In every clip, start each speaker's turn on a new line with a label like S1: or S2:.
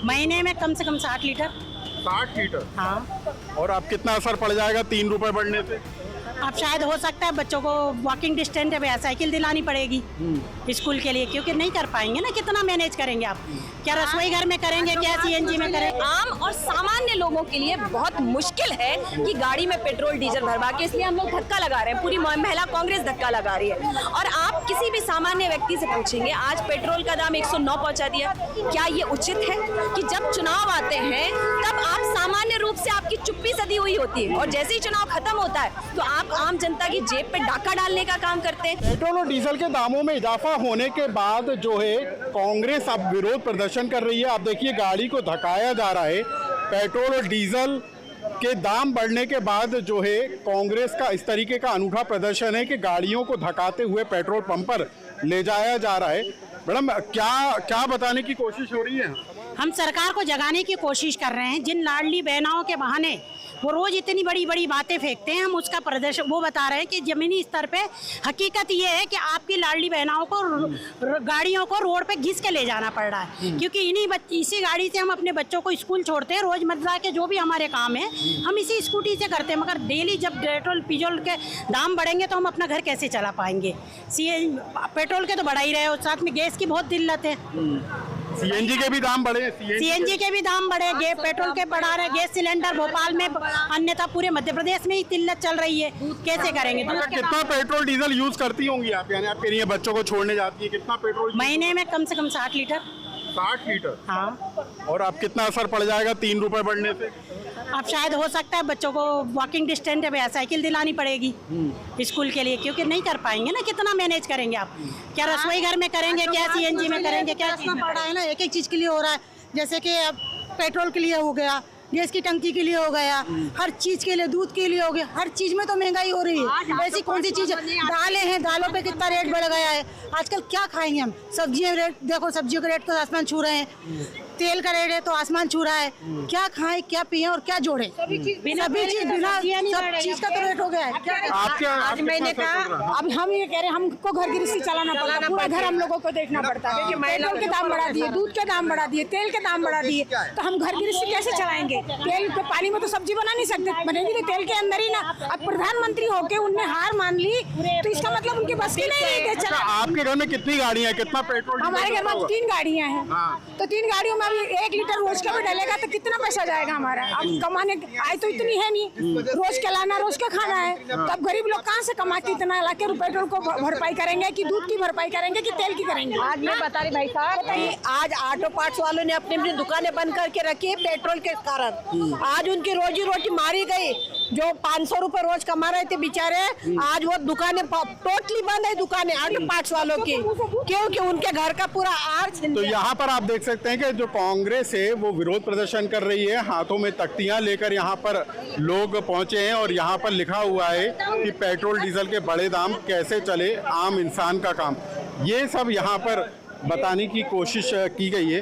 S1: महीने में कम से कम 60 लीटर।
S2: 60 लीटर?
S1: हाँ।
S2: और अब कितना असर पड़ जाएगा 3 रुपए बढ़ने से?
S1: अब शायद हो सकता है बच्चों को वॉकिंग डिस्टेंस पे साइकिल दिलानी पड़ेगी स्कूल के लिए, क्योंकि नहीं कर पाएंगे ना। कितना मैनेज करेंगे आप? क्या रसोई घर में करेंगे, क्या सीएनजी में करेंगे?
S3: आम और सामान्य लोगों के लिए बहुत मुश्किल है कि गाड़ी में पेट्रोल डीजल भरवा के, इसलिए हम लोग धक्का लगा रहे हैं। पूरी महिला कांग्रेस धक्का लगा रही है। और आप किसी भी सामान्य व्यक्ति से पूछेंगे, आज पेट्रोल का दाम 109 पहुंचा दिया, क्या ये उचित है कि जब चुनाव आते हैं तब आप सामान्य रूप से आपकी चुप्पी सधी हुई होती है और जैसे ही चुनाव खत्म होता है तो आप आम जनता की जेब पे डाका डालने का काम करते हैं।
S2: पेट्रोल और डीजल के दामों में इजाफा होने के बाद जो है कांग्रेस अब विरोध प्रदर्शन कर रही है। आप देखिए गाड़ी को धकाया जा रहा है। पेट्रोल और डीजल के दाम बढ़ने के बाद जो है कांग्रेस का इस तरीके का अनूठा प्रदर्शन है कि गाड़ियों को धकाते हुए पेट्रोल पंप पर ले जाया जा रहा है। मैडम, क्या बताने की कोशिश हो रही है?
S1: हम सरकार को जगाने की कोशिश कर रहे हैं। जिन लाडली बहनाओं के बहाने वो रोज इतनी बड़ी बड़ी बातें फेंकते हैं, हम उसका प्रदर्शन वो बता रहे हैं कि जमीनी स्तर पे हकीकत ये है कि आपकी लाडली बहनाओं को गाड़ियों को रोड पे घिस के ले जाना पड़ रहा है, क्योंकि इसी गाड़ी से हम अपने बच्चों को स्कूल छोड़ते हैं। रोजमर्रा के जो भी हमारे काम है हम इसी स्कूटी से करते हैं, मगर डेली जब पेट्रोल डीजल के दाम बढ़ेंगे तो हम अपना घर कैसे चला पाएंगे? पेट्रोल के तो बढ़ा ही रहे हो, साथ में गैस की बहुत दिक्कत है।
S2: सीएनजी के भी दाम बढ़े?
S1: सीएनजी के भी दाम बढ़े, पेट्रोल के बढ़ा रहे, गैस सिलेंडर भोपाल में, अन्यथा पूरे मध्य प्रदेश में ही किल्लत चल रही है। कैसे करेंगे?
S2: कितना पेट्रोल डीजल यूज करती होंगी आप? यानी आप कह रही हैं बच्चों को छोड़ने जाती है, कितना पेट्रोल?
S1: महीने में कम से कम 60 लीटर।
S2: 60 लीटर?
S1: हाँ।
S2: और अब कितना असर पड़ जाएगा 3 रुपए बढ़ने से?
S1: अब शायद हो सकता है बच्चों को वॉकिंग डिस्टेंस पे साइकिल दिलानी पड़ेगी स्कूल के लिए, क्योंकि नहीं कर पाएंगे ना। कितना मैनेज करेंगे आप? क्या रसोई घर में करेंगे, क्या सीएनजी में करेंगे? क्या
S4: पड़ रहा है ना, एक एक चीज के लिए हो रहा है। जैसे कि अब पेट्रोल के लिए हो गया, गैस की टंकी के लिए हो गया, हर चीज के लिए, दूध के लिए हो गया, हर चीज में तो महंगाई हो रही है। ऐसी कौन सी चीज? दालें हैं, दालों पे कितना रेट बढ़ गया है। आजकल क्या खाएंगे हम? सब्जियां रेट देखो, सब्जियों के रेट तो आसमान छू रहे हैं, तेल का रेट है तो आसमान छू रहा है। क्या खाएं, क्या पिए और क्या जोड़े? सभी चीज बिना सब चीज का तो रेट हो गया है।
S3: आज मैंने कहा,
S4: अब हम ये कह रहे हैं हमको घर गृहस्थी चलाना पड़ता, पूरा घर हम लोगों को देखना पड़ता है। पेट्रोल के दाम बढ़ा दिए, दूध के दाम बढ़ा दिए, तेल के दाम बढ़ा दिए, तो हम घर गृहस्थी कैसे चलाएंगे? तेल के पानी में तो सब्जी बना नहीं सकते, बनेगी तो तेल के अंदर ही ना। अब प्रधानमंत्री होके उनने हार मान ली तो इसका मतलब उनके बस की नहीं है।
S2: आपके घर में कितनी गाड़ियाँ हैं? कितना पेट्रोल?
S4: हमारे घर में 3 गाड़ियाँ हैं, तो 3 गाड़ियों में अभी 1 लीटर रोज का भी डलेगा तो कितना पैसा जाएगा हमारा? अब कमाने आय तो इतनी है नहीं, रोज का लाना, रोज का खाना है। तब गरीब लोग कहाँ से कमा के इतना ला के पेट्रोल को भरपाई करेंगे, कि दूध की भरपाई करेंगे, कि तेल की करेंगे?
S3: आज मैं बता रही भाई साहब, आज ऑटो पार्ट्स वालों ने अपनी दुकानें बंद करके रखी है पेट्रोल के कारण। आज उनकी रोजी रोटी मारी गई। जो 500 रुपए रोज कमा रहे थे बेचारे, आज वो दुकानें टोटली बंद है, दुकानें ऑटो पार्ट्स वालों की, क्योंकि उनके घर का पूरा आर्थ।
S2: तो यहाँ पर आप देख सकते हैं कि जो कांग्रेस है वो विरोध प्रदर्शन कर रही है। हाथों में तख्तियां लेकर यहाँ पर लोग पहुंचे हैं और यहाँ पर लिखा हुआ है कि पेट्रोल डीजल के बड़े दाम कैसे चले आम इंसान का काम। ये सब यहाँ पर बताने की कोशिश की गई है।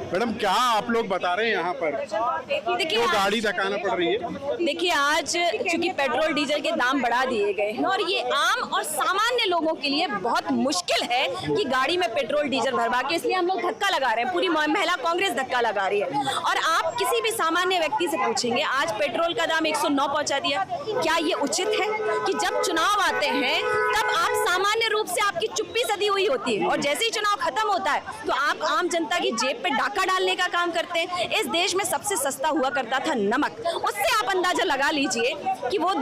S2: मैडम, क्या आप लोग बता रहे हैं यहाँ पर? देखिए, तो गाड़ी धकाना पड़ रही है।
S3: देखिए, आज चूंकि पेट्रोल डीजल के दाम बढ़ा दिए गए हैं और ये आम और सामान्य लोगों के लिए बहुत मुश्किल है कि गाड़ी में पेट्रोल डीजल भरवा के, इसलिए हम लोग धक्का लगा रहे हैं। पूरी महिला कांग्रेस धक्का लगा रही है। और आप किसी भी सामान्य व्यक्ति से पूछेंगे, आज पेट्रोल का दाम 109 पहुंचा दिया, क्या ये उचित है कि जब चुनाव आते हैं तब आप सामान्य रूप से आपकी चुप्पी सधी हुई होती है और जैसे ही चुनाव खत्म होता है तो आप आम जनता की जेब पे डाका डालने का काम करते हैं। इस देश में सबसे सस्ता हुआ करता था नमक, उससे आप अंदाजा लगा लीजिए कि वो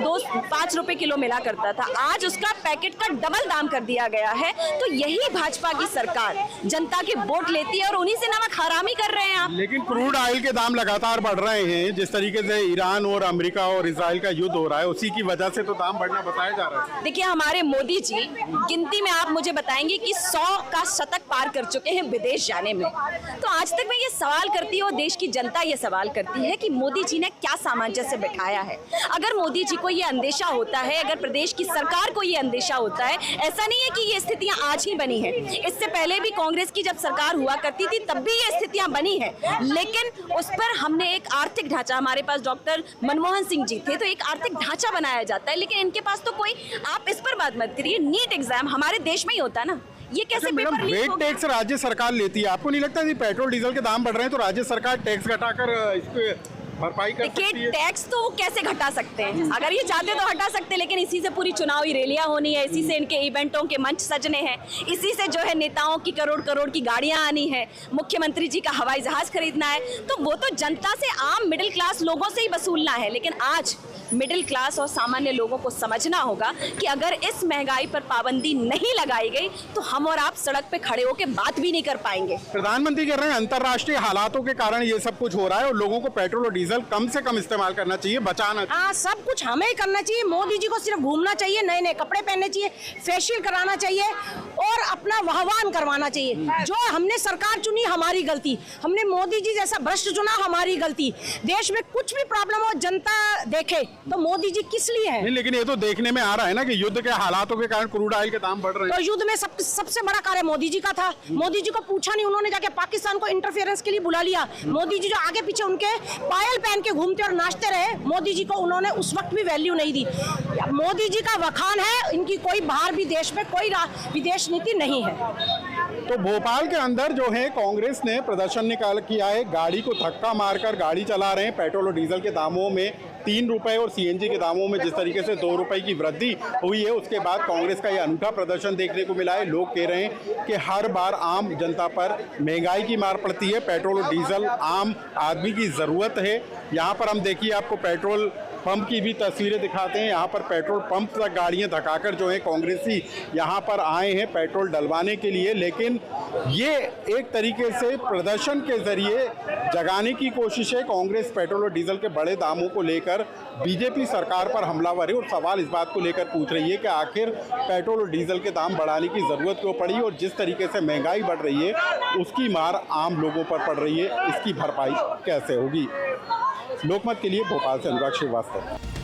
S3: 5 रुपए किलो मिला करता था, आज उसका पैकेट का डबल दाम कर दिया गया है। तो यही भाजपा की सरकार जनता के वोट लेती है और उन्हीं से नमक हरामी कर रहे हैं आप।
S2: लेकिन क्रूड ऑयल के दाम लगातार बढ़ रहे हैं। जिस तरीके से ईरान और अमेरिका और इजराइल का युद्ध हो रहा है, उसी की वजह से तो दाम बढ़ना बताया जा रहा है।
S3: देखिए, हमारे मोदी जी गिनती में आप मुझे बताएंगे कि 100 का शतक पार कर चुके हैं विदेश जाने में। तो आज तक मैं ये सवाल करती हूँ, देश की जनता ये सवाल करती है कि मोदी जी ने क्या सामंजस्य बिठाया है। अगर मोदी जी को ये अंदेशा होता है, अगर प्रदेश की सरकार को ये अंदेशा होता है, ऐसा नहीं है कि ये स्थितियां आज ही बनी हैं, इससे पहले भी कांग्रेस की जब सरकार हुआ करती थी तब भी ये स्थितियां बनी है। लेकिन उस पर हमने एक आर्थिक ढांचा, हमारे पास डॉक्टर मनमोहन सिंह जी थे, तो एक आर्थिक ढांचा बनाया जाता है। लेकिन इनके पास तो कोई, आप इस पर बात मत करिए, नीट एग्जाम हमारे देश में ही होता है ना, ये कैसे
S2: मैडम,
S3: पेपर लीक
S2: वेट
S3: हो गया?
S2: टैक्स राज्य सरकार लेती है, आपको नहीं लगता कि पेट्रोल डीजल के दाम बढ़ रहे हैं तो राज्य सरकार टैक्स घटाकर इस पे भरपाई कर सकती
S3: देखिए
S2: है?
S3: टैक्स तो वो कैसे घटा सकते हैं, अगर ये चाहते तो हटा सकते, लेकिन इसी से पूरी चुनावी रैलियां होनी है, इसी से इनके इवेंटों के मंच सजने हैं, इसी से जो है नेताओं की करोड़ करोड़ की गाड़ियां आनी है, मुख्यमंत्री जी का हवाई जहाज खरीदना है, तो वो तो जनता से, आम मिडिल क्लास लोगों से ही वसूलना है। लेकिन आज मिडिल क्लास और सामान्य लोगों को समझना होगा कि अगर इस महंगाई पर पाबंदी नहीं लगाई गई तो हम और आप सड़क पे खड़े होकर बात भी नहीं कर पाएंगे।
S2: प्रधानमंत्री कह रहे हैं अंतर्राष्ट्रीय हालातों के कारण ये सब कुछ हो रहा है और लोगों को पेट्रोल और डीजल कम से कम इस्तेमाल करना चाहिए, बचाना चाहिए।
S4: हाँ, सब कुछ हमें ही करना चाहिए। मोदी जी को सिर्फ घूमना चाहिए, नए नए कपड़े पहनने चाहिए, फेशियल कराना चाहिए और अपना वाहवान करवाना चाहिए। जो हमने सरकार चुनी हमारी गलती, हमने मोदी जी जैसा भ्रष्ट चुना हमारी गलती। देश में कुछ भी प्रॉब्लम हो जनता देखे तो मोदी जी किस लिए है?
S2: नहीं, लेकिन ये तो देखने में आ रहा है ना कि युद्ध के हालातों के कारण क्रूड ऑयल के दाम बढ़ रहे हैं।
S4: तो युद्ध में सबसे बड़ा कार्य मोदी जी का था। मोदी जी को पूछा नहीं, उन्होंने जाके पाकिस्तान को इंटरफेरेंस के लिए बुला लिया। मोदी जी जो आगे पीछे उनके पायल पहन के घूमते और नाचते रहे, मोदी जी को उन्होंने उस वक्त भी वैल्यू नहीं दी। मोदी जी का वखान है, इनकी कोई बाहर विदेश में कोई विदेश नीति नहीं है।
S2: तो भोपाल के अंदर जो है कांग्रेस ने प्रदर्शन निकाल किया है, गाड़ी को धक्का मारकर गाड़ी चला रहे हैं। पेट्रोल और डीजल के दामों में 3 रुपए और सीएनजी के दामों में जिस तरीके से 2 रुपए की वृद्धि हुई है, उसके बाद कांग्रेस का ये अनूठा प्रदर्शन देखने को मिला है। लोग कह रहे हैं कि हर बार आम जनता पर महंगाई की मार पड़ती है, पेट्रोल और डीजल आम आदमी की ज़रूरत है। यहाँ पर हम देखिए आपको पेट्रोल पंप की भी तस्वीरें दिखाते हैं। यहाँ पर पेट्रोल पंप तक गाड़ियाँ धकाकर जो है कांग्रेसी यहाँ पर आए हैं पेट्रोल डलवाने के लिए, लेकिन ये एक तरीके से प्रदर्शन के जरिए जगाने की कोशिश है। कांग्रेस पेट्रोल और डीजल के बढ़े दामों को लेकर बीजेपी सरकार पर हमलावर है और सवाल इस बात को लेकर पूछ रही है कि आखिर पेट्रोल और डीजल के दाम बढ़ाने की ज़रूरत क्यों पड़ी और जिस तरीके से महंगाई बढ़ रही है उसकी मार आम लोगों पर पड़ रही है, इसकी भरपाई कैसे होगी। लोकमत के लिए भोपाल से अनुराग श्रीवास्तव।